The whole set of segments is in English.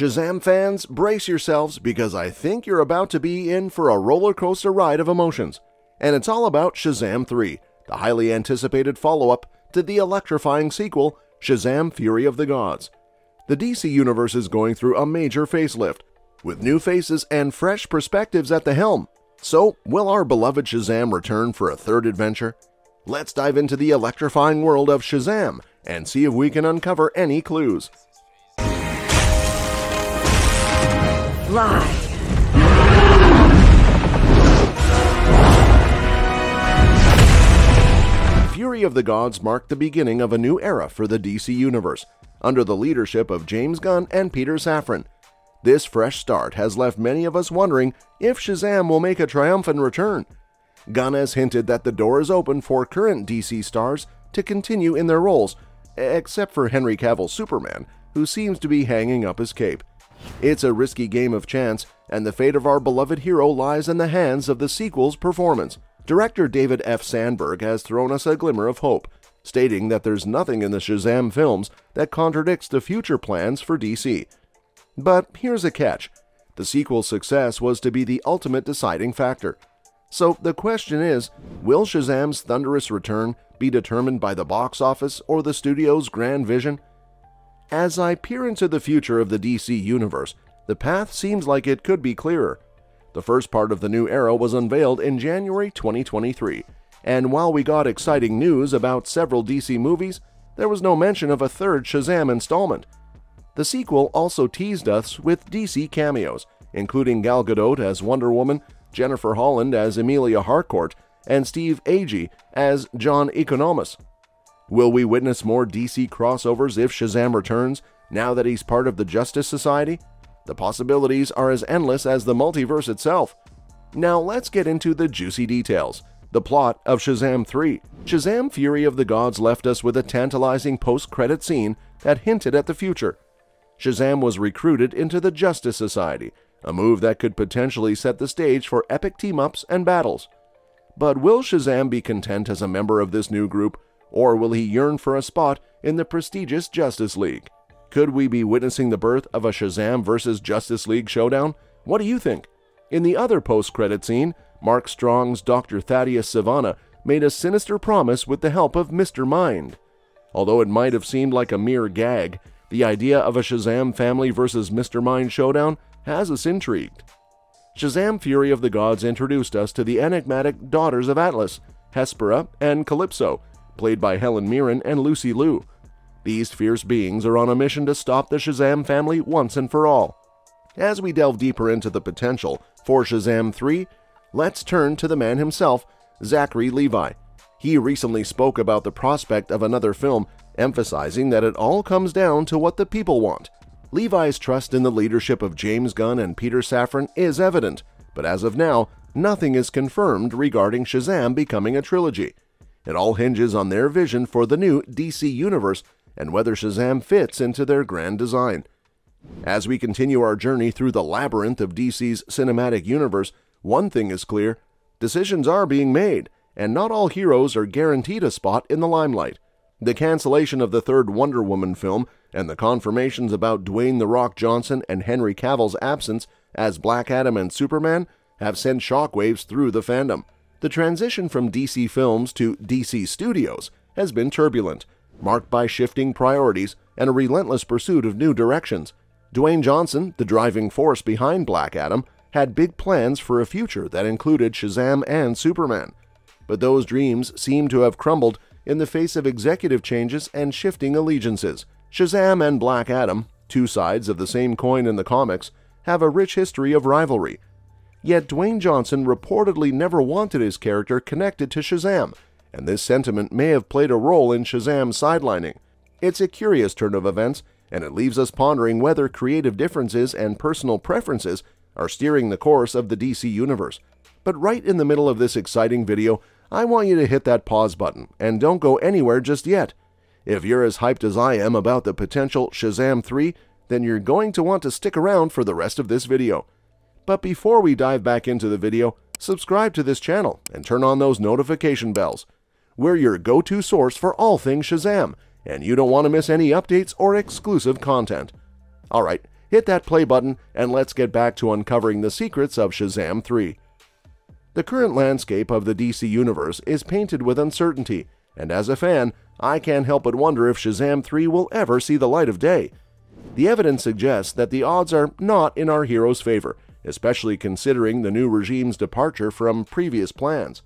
Shazam fans, brace yourselves because I think you're about to be in for a roller coaster ride of emotions. And it's all about Shazam 3, the highly anticipated follow-up to the electrifying sequel, Shazam! Fury of the Gods. The DC Universe is going through a major facelift, with new faces and fresh perspectives at the helm. So, will our beloved Shazam return for a third adventure? Let's dive into the electrifying world of Shazam and see if we can uncover any clues. Fly! Fury of the Gods marked the beginning of a new era for the DC Universe, under the leadership of James Gunn and Peter Safran. This fresh start has left many of us wondering if Shazam will make a triumphant return. Gunn has hinted that the door is open for current DC stars to continue in their roles, except for Henry Cavill's Superman, who seems to be hanging up his cape. It's a risky game of chance, and the fate of our beloved hero lies in the hands of the sequel's performance. Director David F. Sandberg has thrown us a glimmer of hope, stating that there's nothing in the Shazam films that contradicts the future plans for DC. But here's a catch. The sequel's success was to be the ultimate deciding factor. So the question is, will Shazam's thunderous return be determined by the box office or the studio's grand vision? As I peer into the future of the DC Universe, the path seems like it could be clearer. The first part of the new era was unveiled in January 2023, and while we got exciting news about several DC movies, there was no mention of a third Shazam installment. The sequel also teased us with DC cameos, including Gal Gadot as Wonder Woman, Jennifer Holland as Emilia Harcourt, and Steve Agee as John Economos. Will we witness more DC crossovers if Shazam returns, now that he's part of the Justice Society? The possibilities are as endless as the multiverse itself. Now let's get into the juicy details. The plot of Shazam 3. Shazam! Fury of the Gods left us with a tantalizing post-credit scene that hinted at the future. Shazam was recruited into the Justice Society, a move that could potentially set the stage for epic team-ups and battles. But will Shazam be content as a member of this new group, or will he yearn for a spot in the prestigious Justice League? Could we be witnessing the birth of a Shazam vs. Justice League showdown? What do you think? In the other post-credit scene, Mark Strong's Dr. Thaddeus Sivana made a sinister promise with the help of Mr. Mind. Although it might have seemed like a mere gag, the idea of a Shazam family vs. Mr. Mind showdown has us intrigued. Shazam! Fury of the Gods introduced us to the enigmatic daughters of Atlas, Hespera and Calypso, played by Helen Mirren and Lucy Liu. These fierce beings are on a mission to stop the Shazam family once and for all. As we delve deeper into the potential for Shazam 3, let's turn to the man himself, Zachary Levi. He recently spoke about the prospect of another film, emphasizing that it all comes down to what the people want. Levi's trust in the leadership of James Gunn and Peter Safran is evident, but as of now, nothing is confirmed regarding Shazam becoming a trilogy. It all hinges on their vision for the new DC Universe and whether Shazam fits into their grand design. As we continue our journey through the labyrinth of DC's cinematic universe, one thing is clear: decisions are being made, and not all heroes are guaranteed a spot in the limelight. The cancellation of the third Wonder Woman film and the confirmations about Dwayne "The Rock" Johnson and Henry Cavill's absence as Black Adam and Superman have sent shockwaves through the fandom. The transition from DC Films to DC Studios has been turbulent, marked by shifting priorities and a relentless pursuit of new directions. Dwayne Johnson, the driving force behind Black Adam, had big plans for a future that included Shazam and Superman. But those dreams seem to have crumbled in the face of executive changes and shifting allegiances. Shazam and Black Adam, two sides of the same coin in the comics, have a rich history of rivalry. Yet Dwayne Johnson reportedly never wanted his character connected to Shazam, and this sentiment may have played a role in Shazam's sidelining. It's a curious turn of events, and it leaves us pondering whether creative differences and personal preferences are steering the course of the DC Universe. But right in the middle of this exciting video, I want you to hit that pause button, and don't go anywhere just yet. If you're as hyped as I am about the potential Shazam 3, then you're going to want to stick around for the rest of this video. But before we dive back into the video, subscribe to this channel and turn on those notification bells. We're your go-to source for all things Shazam, and you don't want to miss any updates or exclusive content. Alright, hit that play button and let's get back to uncovering the secrets of Shazam 3. The current landscape of the DC Universe is painted with uncertainty, and as a fan, I can't help but wonder if Shazam 3 will ever see the light of day. The evidence suggests that the odds are not in our hero's favor, especially considering the new regime's departure from previous plans.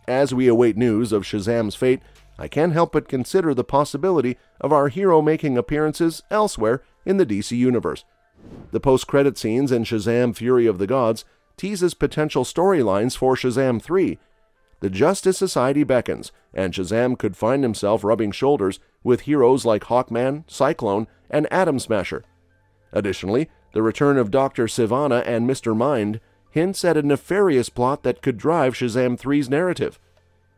As we await news of Shazam's fate, I can't help but consider the possibility of our hero making appearances elsewhere in the DC Universe. The post-credit scenes in Shazam Fury of the Gods teases potential storylines for Shazam 3. The Justice Society beckons, and Shazam could find himself rubbing shoulders with heroes like Hawkman, Cyclone, and Atom Smasher. Additionally, the return of Dr. Sivana and Mr. Mind hints at a nefarious plot that could drive Shazam 3's narrative.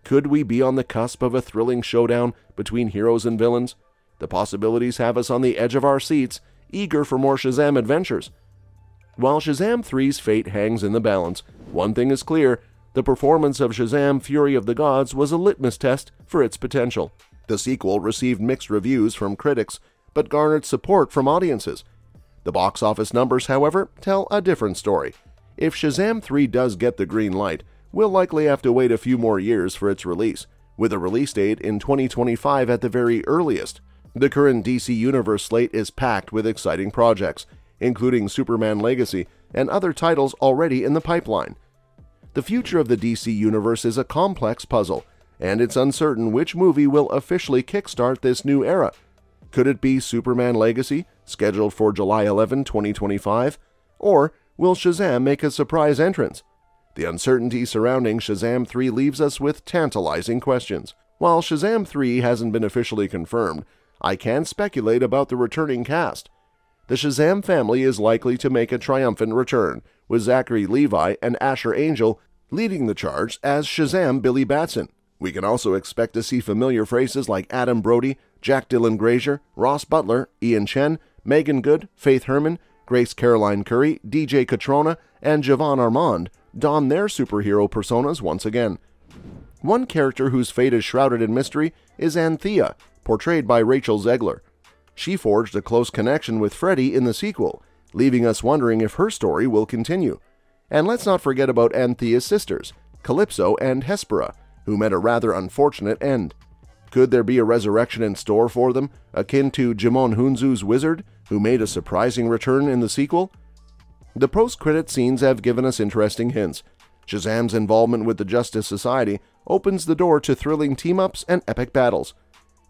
Could we be on the cusp of a thrilling showdown between heroes and villains? The possibilities have us on the edge of our seats, eager for more Shazam adventures. While Shazam 3's fate hangs in the balance, one thing is clear: the performance of Shazam Fury of the Gods was a litmus test for its potential. The sequel received mixed reviews from critics, but garnered support from audiences. The box office numbers, however, tell a different story. If Shazam 3 does get the green light, we'll likely have to wait a few more years for its release, with a release date in 2025 at the very earliest. The current DC Universe slate is packed with exciting projects, including Superman Legacy and other titles already in the pipeline. The future of the DC Universe is a complex puzzle, and it's uncertain which movie will officially kickstart this new era. Could it be Superman Legacy, scheduled for July 11, 2025? Or will Shazam make a surprise entrance? The uncertainty surrounding Shazam 3 leaves us with tantalizing questions. While Shazam 3 hasn't been officially confirmed, I can speculate about the returning cast. The Shazam family is likely to make a triumphant return, with Zachary Levi and Asher Angel leading the charge as Shazam Billy Batson. We can also expect to see familiar faces like Adam Brody, Jack Dylan Grazer, Ross Butler, Ian Chen, Megan Good, Faith Herman, Grace Caroline Curry, DJ Catrona, and Javon Armand don their superhero personas once again. One character whose fate is shrouded in mystery is Anthea, portrayed by Rachel Zegler. She forged a close connection with Freddy in the sequel, leaving us wondering if her story will continue. And let's not forget about Anthea's sisters, Calypso and Hespera, who met a rather unfortunate end. Could there be a resurrection in store for them, akin to Djimon Hounsou's wizard, who made a surprising return in the sequel? The post-credit scenes have given us interesting hints. Shazam's involvement with the Justice Society opens the door to thrilling team-ups and epic battles.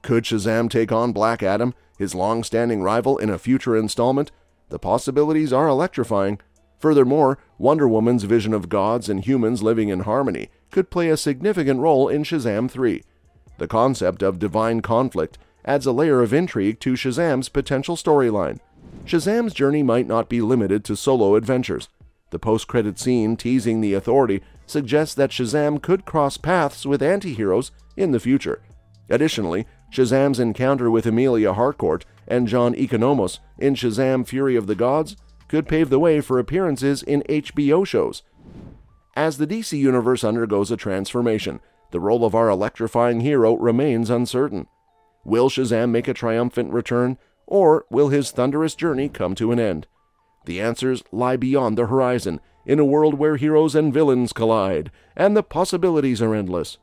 Could Shazam take on Black Adam, his long-standing rival, in a future installment? The possibilities are electrifying. Furthermore, Wonder Woman's vision of gods and humans living in harmony could play a significant role in Shazam 3. The concept of divine conflict adds a layer of intrigue to Shazam's potential storyline. Shazam's journey might not be limited to solo adventures. The post-credit scene teasing the Authority suggests that Shazam could cross paths with anti-heroes in the future. Additionally, Shazam's encounter with Emilia Harcourt and John Economos in Shazam Fury of the Gods could pave the way for appearances in HBO shows. As the DC Universe undergoes a transformation, the role of our electrifying hero remains uncertain. Will Shazam make a triumphant return, or will his thunderous journey come to an end? The answers lie beyond the horizon, in a world where heroes and villains collide, and the possibilities are endless.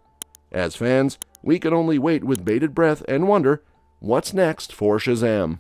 As fans, we can only wait with bated breath and wonder, what's next for Shazam?